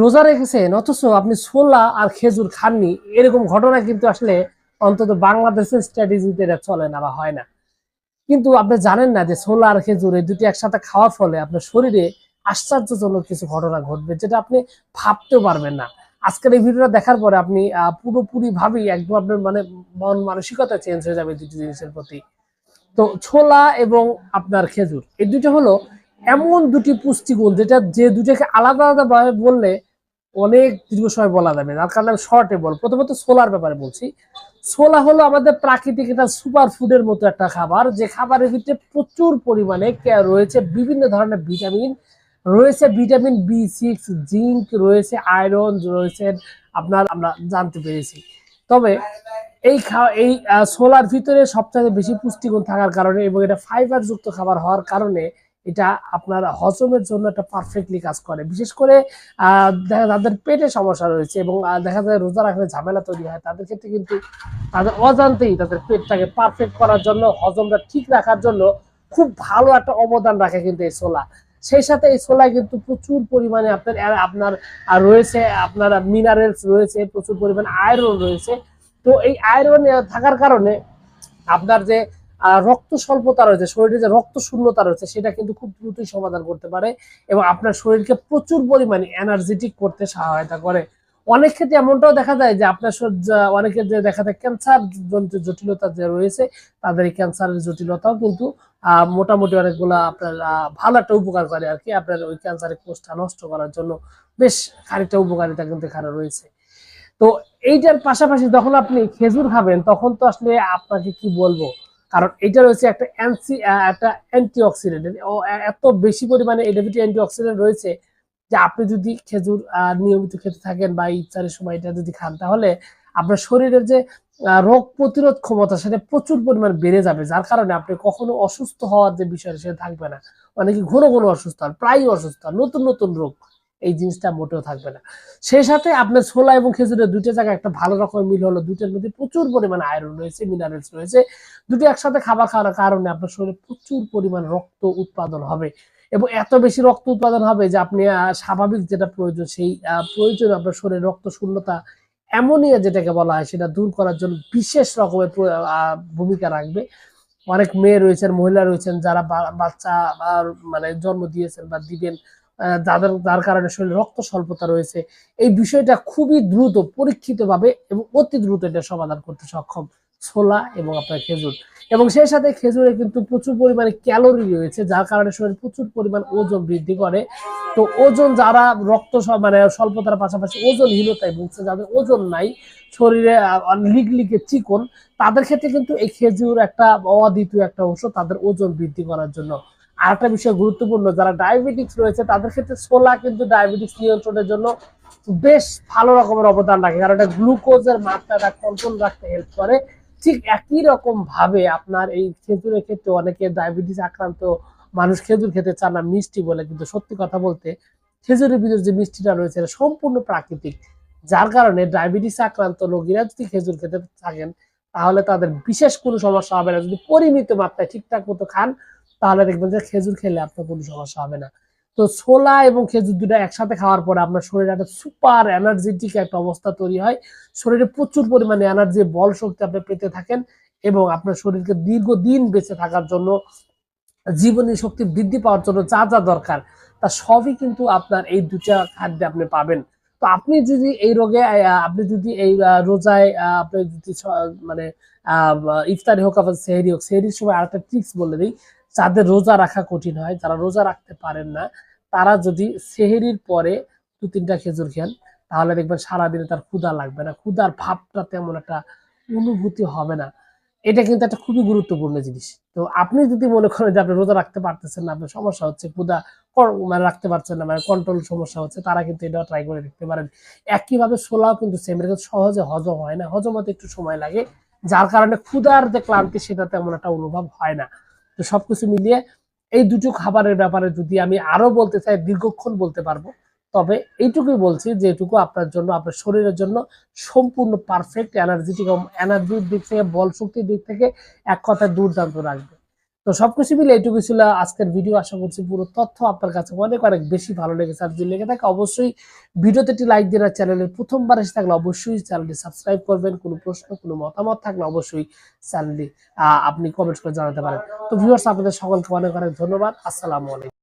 রোজা রেখেছেন অথচ আপনি ছোলা আর খেজুর খাননি, এরকম ঘটনা কিন্তু আসলে অন্তত বাংলাদেশের স্ট্র্যাটেজিতে এটা চলে না বা হয় না। কিন্তু আপনি জানেন না যে ছোলা আর খেজুর এই দুটি একসাথে খাওয়ার ফলে আপনার শরীরে আশ্চর্যজনক কিছু ঘটনা ঘটবে, যেটা আপনি ভাবতেও পারবেন না। আজকের এই ভিডিওটা দেখার পরে আপনি পুরোপুরি ভাবেই একদম আপনার মানে মন মানসিকতা চেঞ্জ হয়ে যাবে দুটি জিনিসের প্রতি। তো ছোলা এবং আপনার খেজুর এই দুটো হলো এমন দুটি পুষ্টিগুণ, যেটা যে দুটাকে আলাদা আলাদা ভাবে বললে অনেক দীর্ঘ সময় বলা যাবে, যার কারণে আমি শর্টে বল। প্রথমত ছোলার ব্যাপারে বলছি। ছোলা হলো আমাদের প্রাকৃতিক একটা সুপার ফুডের মতো একটা খাবার, যে খাবারের ভিতরে প্রচুর পরিমাণে রয়েছে বিভিন্ন ধরনের ভিটামিন, রয়েছে ভিটামিন বি6, জিঙ্ক রয়েছে, আয়রন রয়েছে, আপনার আমরা জানতে পেরেছি। তবে এই ছোলার ভিতরে সবচেয়ে বেশি পুষ্টিগুণ থাকার কারণে এবং এটা ফাইবার যুক্ত খাবার হওয়ার কারণে এটা আপনার হজমের জন্য একটা পারফেক্টলি কাজ করে। বিশেষ করে যাদের পেটে সমস্যা রয়েছে এবং দেখা যায় রোজা রাখলে ঝামেলা তৈরি হয়, তাদের ক্ষেত্রে কিন্তু তাদের অজান্তেই তাদের পেটটাকে পারফেক্ট করার জন্য, হজমটা ঠিক রাখার জন্য খুব ভালো একটা অবদান রাখে কিন্তু এই ছোলা। সেই সাথে এই ছোলায় কিন্তু প্রচুর পরিমাণে আপনার আপনার রয়েছে আপনার মিনারেলস রয়েছে, প্রচুর পরিমাণে আয়রন রয়েছে। তো এই আয়রন থাকার কারণে আপনার যে রক্ত স্বল্পতা রয়েছে, শরীরে যে রক্ত শূন্যতা রয়েছে, সেটা কিন্তু খুব দ্রুতই সমাধান করতে পারে এবং আপনার শরীরকে প্রচুর পরিমাণে এনার্জেটিক করতে সহায়তা করে। অনেক ক্ষেত্রে এমনটাও দেখা যায় যে আপনার অনেকের যে দেখা যায় ক্যান্সার জটিলতা যে রয়েছে, তাদের এই ক্যান্সারের জটিলতাও কিন্তু মোটামুটি অনেকগুলো আপনার ভালো একটা উপকার করে আর কি, আপনার ওই ক্যান্সারের কোষটা নষ্ট করার জন্য বেশ খানিকটা উপকারিতা কিন্তু এখানে রয়েছে। তো এইটার পাশাপাশি যখন আপনি খেজুর খাবেন তখন তো আসলে আপনাকে কি বলবো, কারণ এটা রয়েছে একটা একটা অ্যান্টিঅক্সিডেন্ট। এত বেশি পরিমাণে এটার ভিতরে অ্যান্টিঅক্সিডেন্ট রয়েছে যে আপনি যদি খেজুর নিয়মিত খেতে থাকেন বা ইফতারের সময় এটা যদি খান, তাহলে আপনার শরীরের যে রোগ প্রতিরোধ ক্ষমতা সেটা প্রচুর পরিমাণ বেড়ে যাবে, যার কারণে আপনি কখনো অসুস্থ হওয়ার যে বিষয়টা সেটা থাকবে না। অনেকে ঘন ঘন অসুস্থ হন, প্রায়ই অসুস্থ হন, নতুন নতুন রোগ, এই জিনিসটা মোটেও থাকবে না। সেই সাথে আপনার ছোলা এবং খেজুরের দুইটা জায়গায় একটা ভালো রকমের মিল হলো, দুইটার মধ্যে প্রচুর পরিমাণে আয়রন রয়েছে, মিনারেলস রয়েছে। দুটো একসাথে খাবার খাওয়ার কারণে আপনার শরীরে প্রচুর পরিমাণ রক্ত উৎপাদন হবে এবং এত বেশি রক্ত উৎপাদন হবে যে আপনি স্বাভাবিক যেটা প্রয়োজন, সেই প্রয়োজন আপনার শরীরে রক্ত শূন্যতা, অ্যামোনিয়া যেটাকে বলা হয়, সেটা দূর করার জন্য বিশেষ রকমের ভূমিকা রাখবে। অনেক মেয়ে রয়েছেন, মহিলা রয়েছেন যারা বাচ্চা মানে জন্ম দিয়েছেন বা দিবেন, যার কারণে শরীরে রক্ত স্বল্পতা রয়েছে, এই বিষয়টা খুবই দ্রুত পরীক্ষিত ভাবে এবং অতি দ্রুত এটা সমাধান করতে সক্ষম ছোলা এবং আপনার খেজুর। এবং সেই সাথে খেজুরে কিন্তু প্রচুর পরিমাণে ক্যালোরি রয়েছে, যার কারণে শরীর প্রচুর পরিমাণ ওজন বৃদ্ধি করে। তো ওজন যারা মানে স্বল্পতার পাশাপাশি ওজনহীনতায় ভুগছে, যাদের ওজন নাই, শরীরে লিগলিগে চিকন, তাদের ক্ষেত্রে কিন্তু এই খেজুর একটা অদ্বিতীয় একটা ঔষধ তাদের ওজন বৃদ্ধি করার জন্য। আর একটা বিষয় গুরুত্বপূর্ণ, যারা ডায়াবেটিক্স রয়েছে তাদের ক্ষেত্রে ছোলা কিন্তু ডায়াবেটিক্স নিয়ন্ত্রণের জন্য বেশ ভালো রকমের অবদান রাখে, কারণ এটা গ্লুকোজের মাত্রাটা কন্ট্রোল রাখতে হেল্প করে। ঠিক একই রকম ভাবে আপনার এই খেজুরের ক্ষেত্রে অনেকে ডায়াবেটিস আক্রান্ত মানুষ খেজুর খেতে চান না মিষ্টি বলে, কিন্তু সত্যি কথা বলতে খেজুরের ভিতরে যে মিষ্টিটা রয়েছে এটা সম্পূর্ণ প্রাকৃতিক, যার কারণে ডায়াবেটিস আক্রান্ত রোগীরা যদি খেজুর খেতে থাকেন তাহলে তাদের বিশেষ কোনো সমস্যা হবে না। যদি পরিমিত মাত্রায় ঠিকঠাক মতো খান তাহলে দেখবেন যে খেজুর খেলে আপনার কোনো সমস্যা হবে না। তো ছোলা এবং খেজুর দুটো একসাথে খাওয়ার পরে আপনার শরীরে একটা সুপার এনার্জেটিক একটা অবস্থা তৈরি হয়, শরীরে প্রচুর পরিমাণে এনার্জি, বল শক্তি আপনি পেতে থাকেন এবং আপনার শরীরকে দীর্ঘদিন বেঁচে থাকার জন্য, জীবনী শক্তি বৃদ্ধি পাওয়ার জন্য যা যা দরকার তা সবই কিন্তু আপনার এই দুটা খাদ্যে আপনি পাবেন। তো আপনি যদি এই রোগে আপনি যদি এই রোজায় আপনি যদি মানে ইফতারি হোক আবার সেহরি হোক, সেহরির সময় আরেকটা ট্রিক্স বলে দিই, যাদের রোজা রাখা কঠিন হয়, যারা রোজা রাখতে পারেন না, তারা যদি সেহরির পরে 2-3টা খেজুর খেন, তাহলে দেখবেন সারাদিনে তার ক্ষুধা লাগবে না, ক্ষুধার ভাবটা তেমন একটা অনুভূতি হবে না। এটা কিন্তু একটা খুবই গুরুত্বপূর্ণ জিনিস। তো আপনি যদি মনে করেন যে আপনি রোজা রাখতে পারতেছেন না, আপনার সমস্যা হচ্ছে, ক্ষুধা মানে রাখতে পারছেন না, মানে কন্ট্রোল সমস্যা হচ্ছে, তারা কিন্তু এটা ট্রাই করে দেখতে পারেন। একইভাবে ছোলাও কিন্তু সেম, এটা সহজে হজম হয় না, হজম হতে একটু সময় লাগে, যার কারণে ক্ষুধার যে ক্লান্তি সেটা তেমন একটা অনুভব হয় না। তো সবকিছু মিলিয়ে এই দুটো খাবারের ব্যাপারে যদি আমি আরো বলতে চাই, দীর্ঘক্ষণ বলতে পারবো। তবে এইটুকুই বলছি যেটুকু আপনার জন্য, আপনার শরীরের জন্য সম্পূর্ণ পারফেক্ট, এনার্জেটিক এবং এনার্জির দিক থেকে, বল শক্তির দিক থেকে এক কথায় দুর্দান্ত রাখবে। তো তো সবকিছু মিলে এইটুকু ছিল আজকের ভিডিও। আশা করছি পুরো তথ্য আপনার কাছে অনেক অনেক বেশি ভালো লেগেছে। আর যদি লেগে থাকে অবশ্যই ভিডিওতে একটি লাইক দিন, আর চ্যানেলের প্রথমবার এসে থাকলে অবশ্যই চ্যানেলটি সাবস্ক্রাইব করবেন। কোনো প্রশ্ন কোনো মতামত থাকলে অবশ্যই চ্যানেলটি আপনি কমেন্ট করে জানাতে পারেন। তো ভিউয়ার্স, আপনাদের সকলকে অনেক অনেক ধন্যবাদ। আসসালামু আলাইকুম।